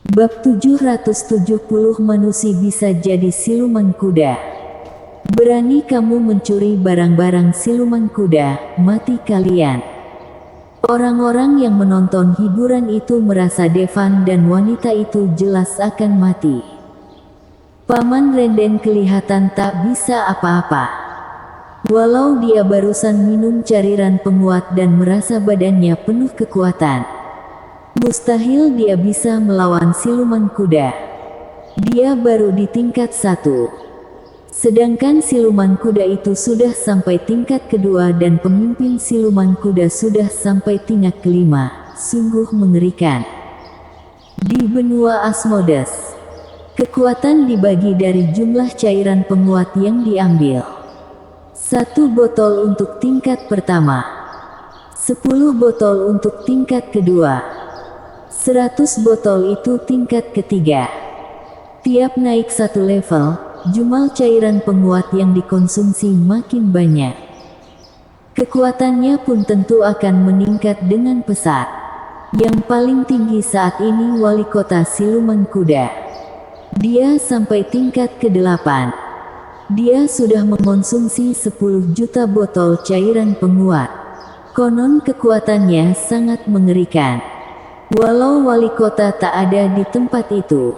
Bab 770 Manusia bisa jadi siluman kuda. Berani kamu mencuri barang-barang siluman kuda, mati kalian. Orang-orang yang menonton hiburan itu merasa Devan dan wanita itu jelas akan mati. Paman Renden kelihatan tak bisa apa-apa. Walau dia barusan minum cairan penguat dan merasa badannya penuh kekuatan, mustahil dia bisa melawan siluman kuda. Dia baru di tingkat 1. Sedangkan siluman kuda itu sudah sampai tingkat kedua dan pemimpin siluman kuda sudah sampai tingkat kelima. Sungguh mengerikan. Di benua Asmodes, kekuatan dibagi dari jumlah cairan penguat yang diambil. 1 botol untuk tingkat pertama, 10 botol untuk tingkat kedua, 100 botol itu tingkat ketiga. Tiap naik 1 level, jumlah cairan penguat yang dikonsumsi makin banyak. Kekuatannya pun tentu akan meningkat dengan pesat. Yang paling tinggi saat ini wali kota siluman kuda. Dia sampai tingkat ke-8. Dia sudah mengonsumsi 10 juta botol cairan penguat. Konon kekuatannya sangat mengerikan. Walau wali kota tak ada di tempat itu.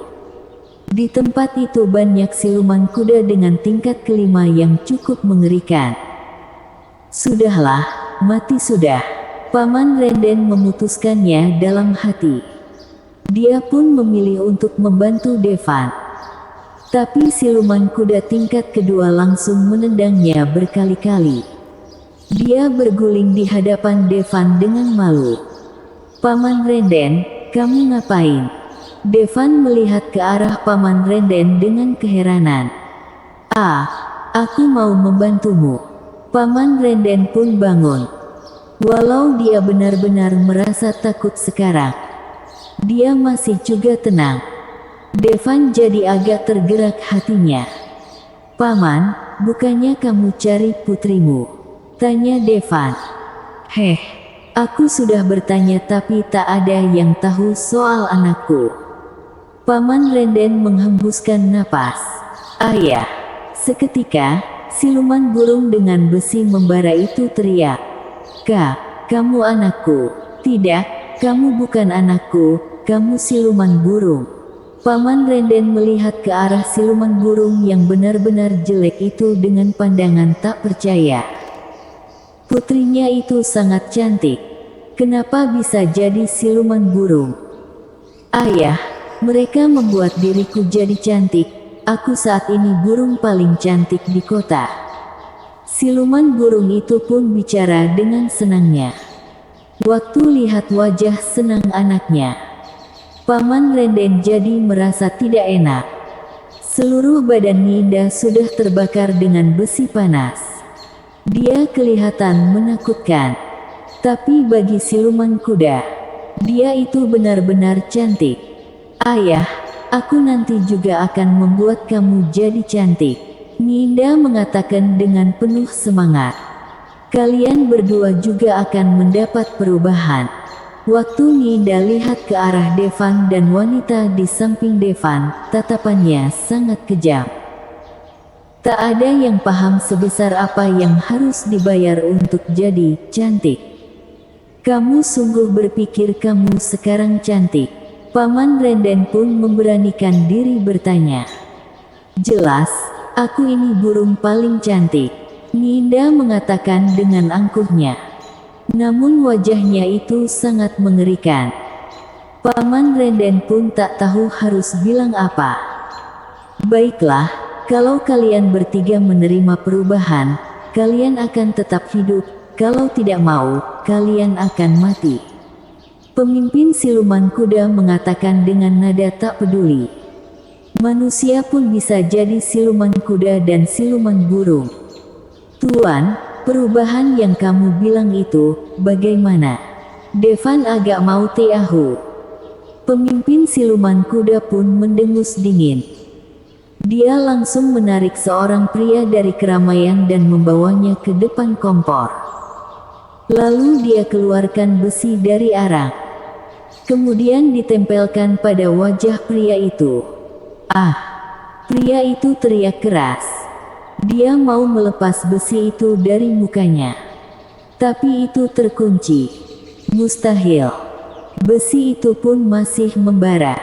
Di tempat itu banyak siluman kuda dengan tingkat kelima yang cukup mengerikan. Sudahlah, mati sudah. Paman Renden memutuskannya dalam hati. Dia pun memilih untuk membantu Devan. Tapi siluman kuda tingkat kedua langsung menendangnya berkali-kali. Dia berguling di hadapan Devan dengan malu. Paman Renden, kamu ngapain? Devan melihat ke arah Paman Renden dengan keheranan. Aku mau membantumu. Paman Renden pun bangun. Walau dia benar-benar merasa takut sekarang, dia masih juga tenang. Devan jadi agak tergerak hatinya. Paman, bukannya kamu cari putrimu? Tanya Devan. Aku sudah bertanya tapi tak ada yang tahu soal anakku. Paman Renden menghembuskan napas. Ayah. Seketika, siluman burung dengan besi membara itu teriak. Kamu anakku. Tidak, kamu bukan anakku, kamu siluman burung. Paman Renden melihat ke arah siluman burung yang benar-benar jelek itu dengan pandangan tak percaya. Putrinya itu sangat cantik. Kenapa bisa jadi siluman burung? Ayah, mereka membuat diriku jadi cantik. Aku saat ini burung paling cantik di kota. Siluman burung itu pun bicara dengan senangnya. Waktu lihat wajah senang anaknya, Paman Renden jadi merasa tidak enak. Seluruh badan Ninda sudah terbakar dengan besi panas. Dia kelihatan menakutkan. Tapi bagi siluman kuda, dia itu benar-benar cantik. Ayah, aku nanti juga akan membuat kamu jadi cantik. Ninda mengatakan dengan penuh semangat. Kalian berdua juga akan mendapat perubahan. Waktu Ninda lihat ke arah Devan dan wanita di samping Devan, tatapannya sangat kejam. Tak ada yang paham sebesar apa yang harus dibayar untuk jadi cantik. Kamu sungguh berpikir kamu sekarang cantik? Paman Renden pun memberanikan diri bertanya. Jelas, aku ini burung paling cantik, Ninda mengatakan dengan angkuhnya. Namun wajahnya itu sangat mengerikan. Paman Renden pun tak tahu harus bilang apa. Baiklah, kalau kalian bertiga menerima perubahan, kalian akan tetap hidup. Kalau tidak mau, kalian akan mati. Pemimpin siluman kuda mengatakan dengan nada tak peduli. Manusia pun bisa jadi siluman kuda dan siluman burung. Tuan, perubahan yang kamu bilang itu, bagaimana? Devan agak mau tahu. Pemimpin siluman kuda pun mendengus dingin. Dia langsung menarik seorang pria dari keramaian dan membawanya ke depan kompor. Lalu dia keluarkan besi dari arang. kemudian ditempelkan pada wajah pria itu. "Ah!" Pria itu teriak keras. Dia mau melepas besi itu dari mukanya. Tapi itu terkunci. Mustahil. Besi itu pun masih membara.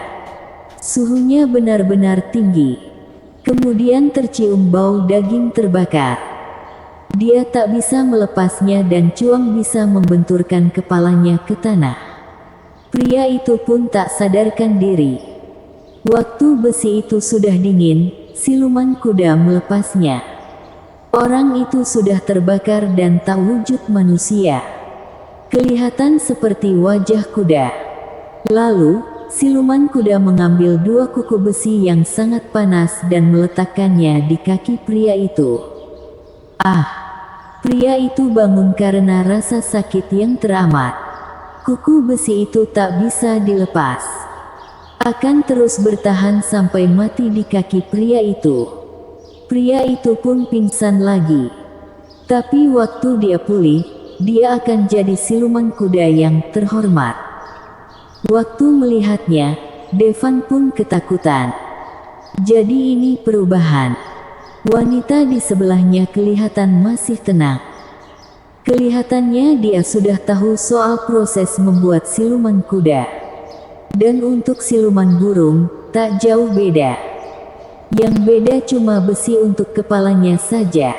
Suhunya benar-benar tinggi. Kemudian tercium bau daging terbakar. Dia tak bisa melepasnya dan Chuang bisa membenturkan kepalanya ke tanah. Pria itu pun tak sadarkan diri. Waktu besi itu sudah dingin, siluman kuda melepasnya. Orang itu sudah terbakar dan tak wujud manusia. Kelihatan seperti wajah kuda. Lalu, siluman kuda mengambil 2 kuku besi yang sangat panas dan meletakkannya di kaki pria itu. Ah! Pria itu bangun karena rasa sakit yang teramat. Kuku besi itu tak bisa dilepas. Akan terus bertahan sampai mati di kaki pria itu. Pria itu pun pingsan lagi. Tapi waktu dia pulih, dia akan jadi siluman kuda yang terhormat. Waktu melihatnya, Devan pun ketakutan. Jadi ini perubahan. Wanita di sebelahnya kelihatan masih tenang. Kelihatannya dia sudah tahu soal proses membuat siluman kuda. Dan untuk siluman burung, tak jauh beda. Yang beda cuma besi untuk kepalanya saja.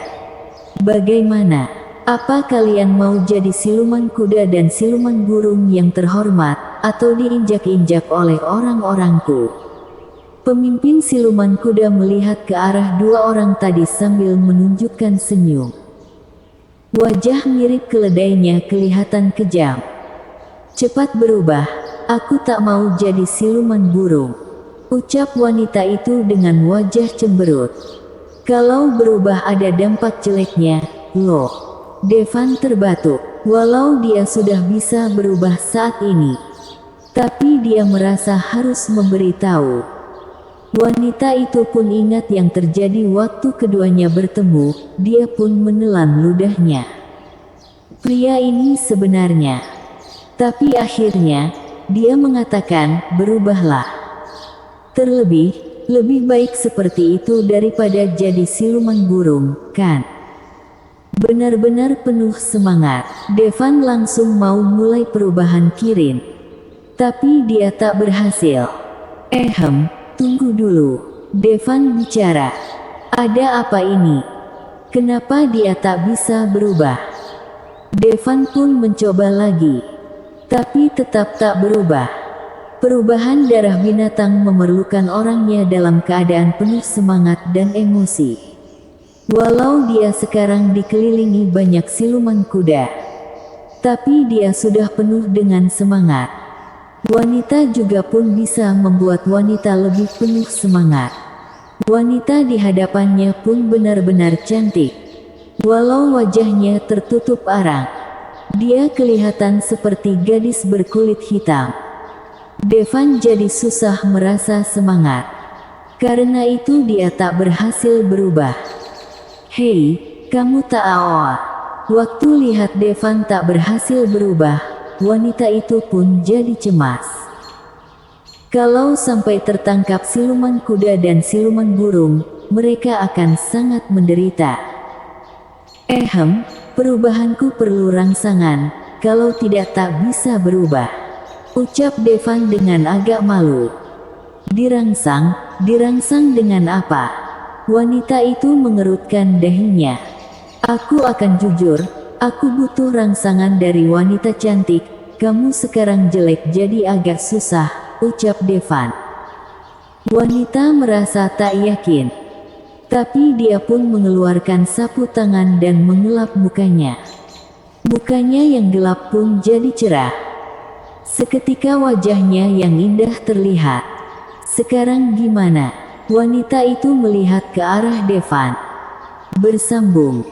Bagaimana? Apa kalian mau jadi siluman kuda dan siluman burung yang terhormat, atau diinjak-injak oleh orang-orangku? Pemimpin siluman kuda melihat ke arah 2 orang tadi sambil menunjukkan senyum. Wajah mirip keledainya kelihatan kejam. "Cepat berubah, aku tak mau jadi siluman burung," ucap wanita itu dengan wajah cemberut. "Kalau berubah ada dampak jeleknya, loh." Devan terbatuk. Walau dia sudah bisa berubah saat ini, tapi dia merasa harus memberitahu. Wanita itu pun ingat yang terjadi waktu keduanya bertemu, dia pun menelan ludahnya. Pria ini sebenarnya. Tapi akhirnya, dia mengatakan, "Berubahlah. Terlebih, lebih baik seperti itu daripada jadi siluman burung, kan?" Benar-benar penuh semangat, Devan langsung mau mulai perubahan Kirin. Tapi dia tak berhasil. Tunggu dulu. Devan bicara. "Ada apa ini? Kenapa dia tak bisa berubah?" Devan pun mencoba lagi. Tapi tetap tak berubah. Perubahan darah binatang memerlukan orangnya dalam keadaan penuh semangat dan emosi. Walau dia sekarang dikelilingi banyak siluman kuda, tapi dia sudah penuh dengan semangat. Wanita juga pun bisa membuat wanita lebih penuh semangat. Wanita di hadapannya pun benar-benar cantik. Walau wajahnya tertutup arang, dia kelihatan seperti gadis berkulit hitam. Devan jadi susah merasa semangat. Karena itu dia tak berhasil berubah. "Hei, kamu tak aoa." Waktu lihat Devan tak berhasil berubah, wanita itu pun jadi cemas. Kalau sampai tertangkap siluman kuda dan siluman burung, mereka akan sangat menderita. Perubahanku perlu rangsangan, kalau tidak tak bisa berubah," ucap Devan dengan agak malu. Dirangsang dengan apa?" Wanita itu mengerutkan dahinya. "Aku akan jujur, aku butuh rangsangan dari wanita cantik. Kamu sekarang jelek jadi agak susah," ucap Devan. Wanita merasa tak yakin. Tapi dia pun mengeluarkan sapu tangan dan mengelap mukanya. Mukanya yang gelap pun jadi cerah. Seketika wajahnya yang indah terlihat. "Sekarang gimana?" Wanita itu melihat ke arah Devan. "Bersambung."